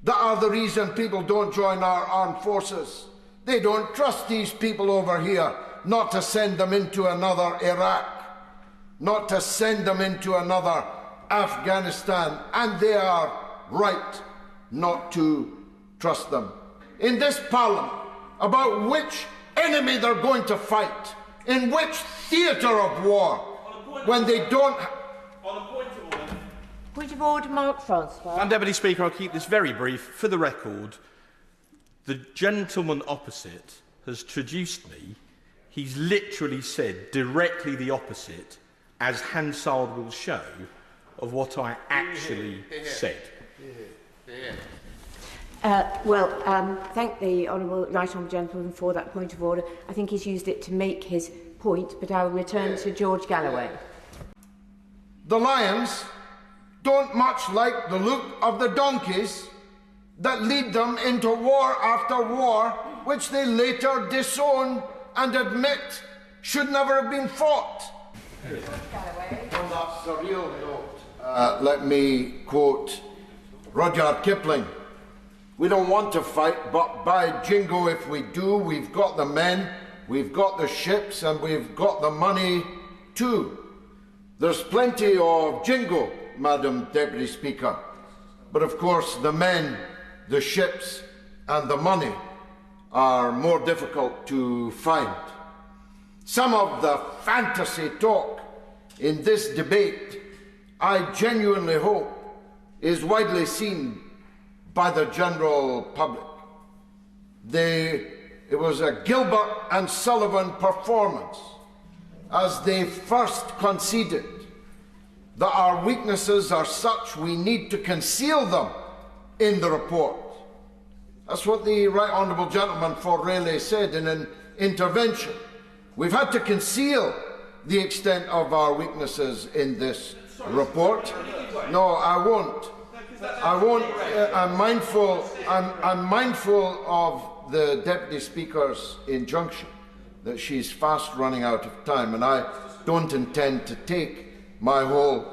that are the reason people don't join our armed forces. They don't trust these people over here not to send them into another Iraq, not to send them into another Afghanistan, and they are right not to trust them. In this Parliament, about which enemy they're going to fight, in which theatre of war, when they don't... Point of order, Mark Francois. Madam Deputy Speaker, I'll keep this very brief. For the record, the gentleman opposite has traduced me. He's literally said directly the opposite, as Hansard will show, of what I actually said. Thank the right honourable gentleman for that point of order. I think he's used it to make his point, but I will return to George Galloway. The lions don't much like the look of the donkeys that lead them into war after war, which they later disown and admit should never have been fought. On that surreal note, let me quote Rudyard Kipling. We don't want to fight, but by jingo, if we do, we've got the men, we've got the ships, and we've got the money too. There's plenty of jingo, Madam Deputy Speaker, but of course the men, the ships, and the money are more difficult to find. Some of the fantasy talk in this debate, I genuinely hope, is widely seen by the general public. It was a Gilbert and Sullivan performance as they first conceded that our weaknesses are such we need to conceal them in the report. That's what the Right Honourable Gentleman for Rayleigh said in an intervention. We've had to conceal the extent of our weaknesses in this report. No, I won't. I'm mindful of the Deputy Speaker's injunction that she's fast running out of time, and I don't intend to take my whole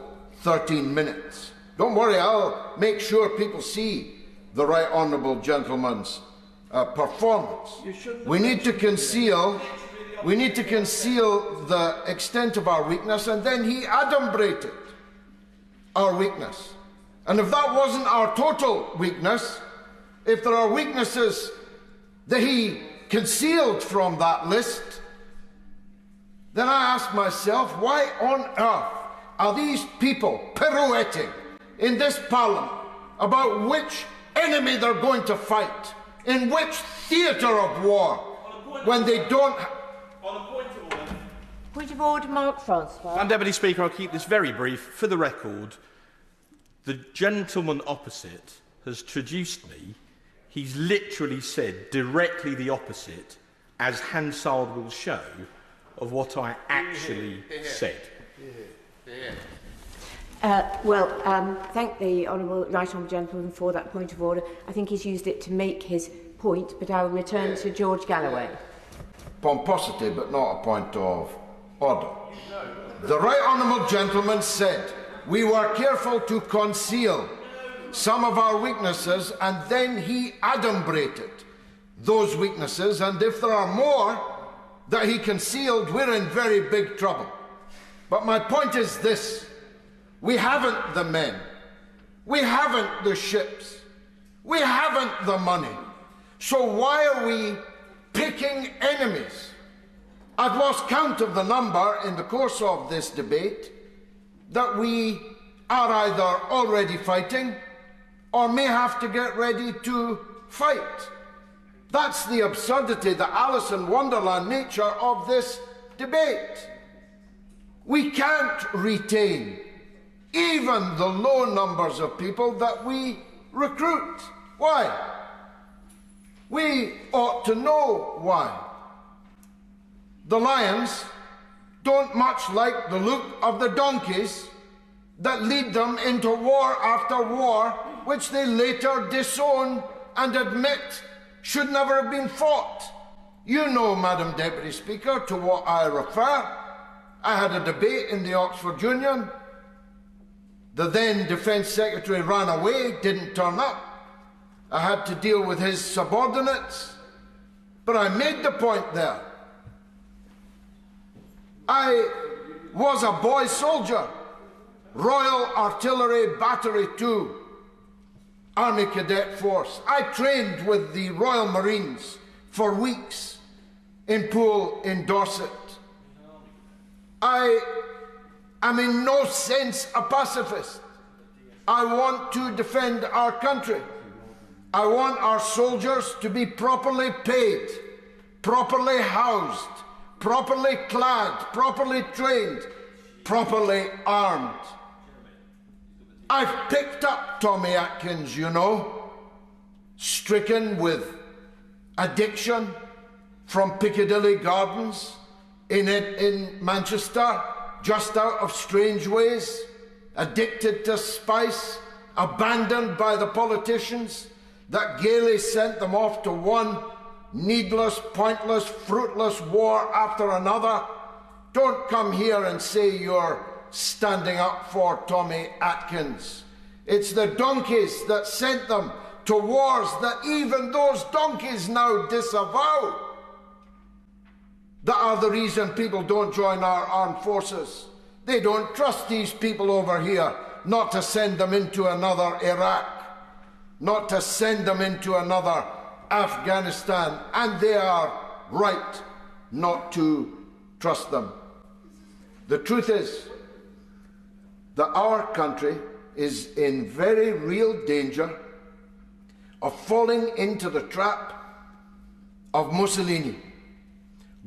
13 minutes. Don't worry, I'll make sure people see the Right Honourable Gentleman's performance. We need to conceal the extent of our weakness, and then he adumbrated our weakness. And if that wasn't our total weakness, if there are weaknesses that he concealed from that list, then I ask myself, why on earth are these people pirouetting in this Parliament about which enemy they're going to fight, in which theatre of war, when they don't... Point of order, Mark Francois. Madam Deputy Speaker, I'll keep this very brief. For the record, the gentleman opposite has traduced me. He's literally said directly the opposite, as Hansard will show, of what I actually said. Thank the right honourable gentleman for that point of order. I think he's used it to make his point, but I will return to George Galloway. Pomposity, but not a point of order. The Right Honourable Gentleman said we were careful to conceal some of our weaknesses, and then he adumbrated those weaknesses, and if there are more that he concealed, we're in very big trouble. But my point is this: we haven't the men, we haven't the ships, we haven't the money. So why are we picking enemies? I've lost count of the number in the course of this debate that we are either already fighting or may have to get ready to fight. That's the absurdity, the Alice in Wonderland nature of this debate. We can't retain even the low numbers of people that we recruit. Why? We ought to know why. The lions don't much like the look of the donkeys that lead them into war after war, which they later disown and admit should never have been fought. You know, Madam Deputy Speaker, to what I refer. I had a debate in the Oxford Union. The then Defence Secretary ran away, didn't turn up. I had to deal with his subordinates, but I made the point there. I was a boy soldier, Royal Artillery Battery 2, Army Cadet Force. I trained with the Royal Marines for weeks in Poole in Dorset. I am in no sense a pacifist. I want to defend our country. I want our soldiers to be properly paid, properly housed, properly clad, properly trained, properly armed. I've picked up Tommy Atkins, you know, stricken with addiction from Piccadilly Gardens in Manchester, just out of strange ways, addicted to spice, abandoned by the politicians that gaily sent them off to one needless, pointless, fruitless war after another. Don't come here and say you're standing up for Tommy Atkins. It's the donkeys that sent them to wars that even those donkeys now disavow that are the reason people don't join our armed forces. They don't trust these people over here not to send them into another Iraq, not to send them into another Afghanistan, and they are right not to trust them. The truth is that our country is in very real danger of falling into the trap of Mussolini,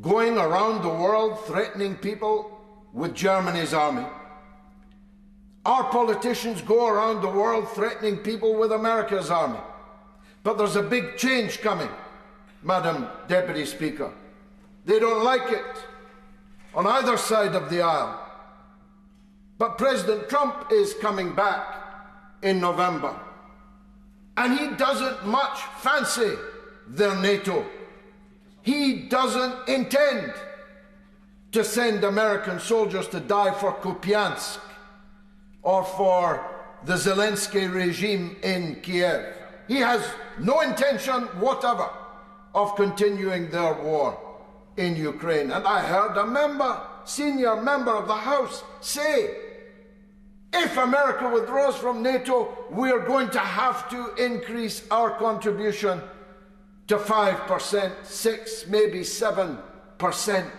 going around the world threatening people with Germany's army. Our politicians go around the world threatening people with America's army. But there's a big change coming, Madam Deputy Speaker. They don't like it on either side of the aisle. But President Trump is coming back in November, and he doesn't much fancy their NATO. He doesn't intend to send American soldiers to die for Kupiansk or for the Zelensky regime in Kiev. He has no intention whatever of continuing their war in Ukraine. And I heard a senior member of the House say, if America withdraws from NATO, we are going to have to increase our contribution to 5%, 6%, maybe 7%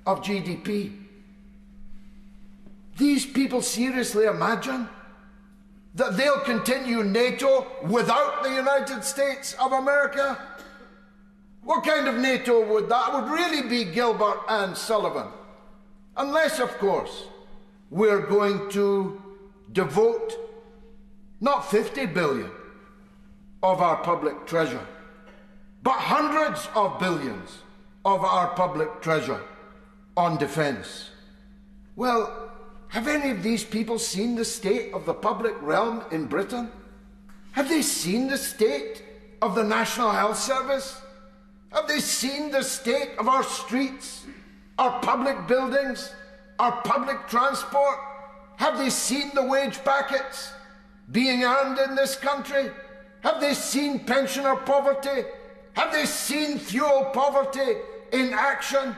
of GDP. These people seriously imagine that they'll continue NATO without the United States of America? What kind of NATO would that? Would really be Gilbert and Sullivan. Unless, of course, we're going to devote not 50 billion of our public treasure, but hundreds of billions of our public treasure on defence. Well, have any of these people seen the state of the public realm in Britain? Have they seen the state of the National Health Service? Have they seen the state of our streets, our public buildings, our public transport? Have they seen the wage packets being earned in this country? Have they seen pensioner poverty? Have they seen fuel poverty in action?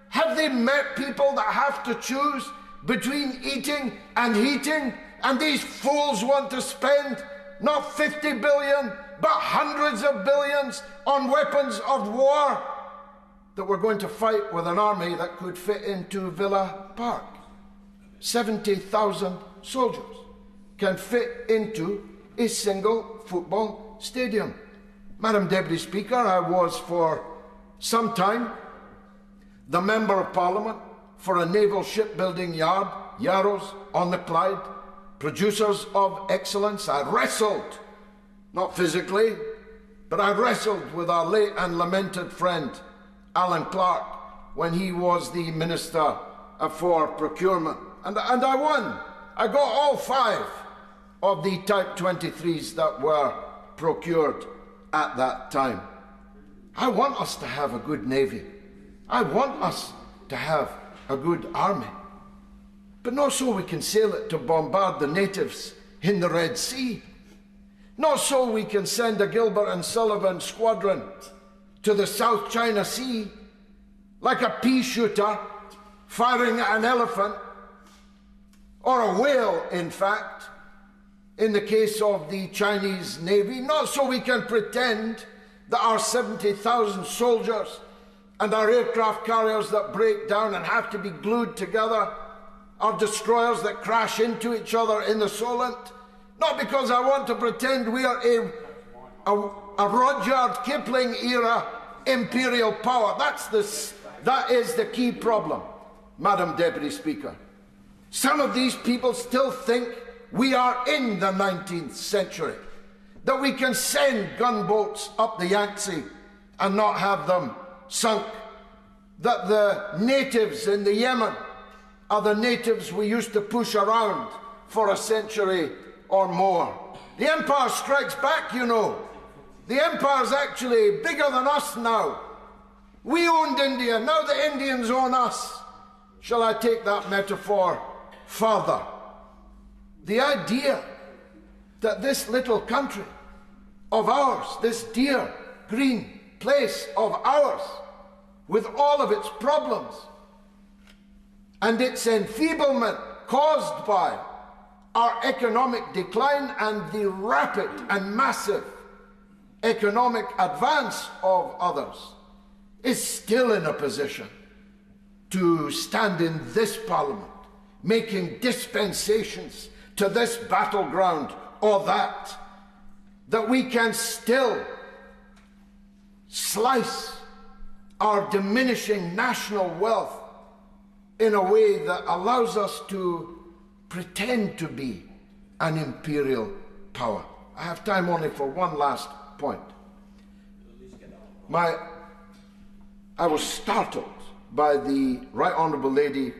Have they met people that have to choose between eating and heating? And these fools want to spend not 50 billion, but hundreds of billions on weapons of war that we're going to fight with an army that could fit into Villa Park. 70,000 soldiers can fit into a single football stadium. Madam Deputy Speaker, I was for some time the Member of Parliament for a naval shipbuilding yard, Yarrows on the Clyde, producers of excellence. I wrestled, not physically, but I wrestled with our late and lamented friend, Alan Clark, when he was the Minister for Procurement. And I won. I got all 5 of the Type 23s that were procured at that time. I want us to have a good Navy. I want us to have a good army. But not so we can sail it to bombard the natives in the Red Sea. Not so we can send a Gilbert and Sullivan squadron to the South China Sea, like a pea shooter firing at an elephant, or a whale, in fact, in the case of the Chinese Navy. Not so we can pretend that our 70,000 soldiers and our aircraft carriers that break down and have to be glued together, our destroyers that crash into each other in the Solent. Not because I want to pretend we are a Rudyard Kipling era imperial power. That is the key problem, Madam Deputy Speaker. Some of these people still think we are in the 19th century, that we can send gunboats up the Yangtze and not have them sunk, that the natives in the Yemen are the natives we used to push around for a century or more. The empire strikes back, you know. The empire's actually bigger than us now. We owned India, now the Indians own us. Shall I take that metaphor further? The idea that this little country of ours, this dear green place of ours, with all of its problems and its enfeeblement caused by our economic decline and the rapid and massive economic advance of others, is still in a position to stand in this Parliament, making dispensations to this battleground or that we can still slice our diminishing national wealth in a way that allows us to pretend to be an imperial power. I have time only for one last point. I was startled by the Right Honourable Lady,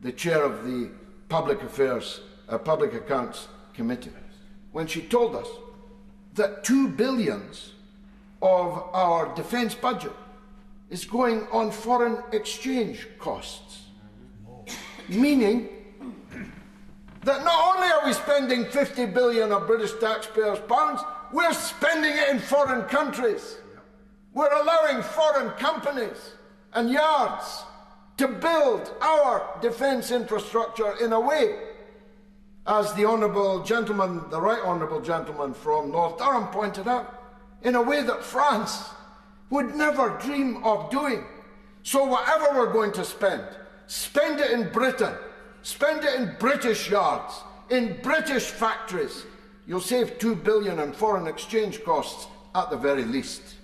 the chair of the Public Accounts Committee, when she told us that 2 billion of our defence budget is going on foreign exchange costs, meaning that not only are we spending 50 billion of British taxpayers' pounds, we're spending it in foreign countries. We're allowing foreign companies and yards to build our defence infrastructure in a way, as the honourable gentleman, the Right Honourable gentleman from North Durham pointed out, in a way that France would never dream of doing. So whatever we're going to spend it in Britain, spend it in British yards, in British factories. You'll save 2 billion in foreign exchange costs at the very least.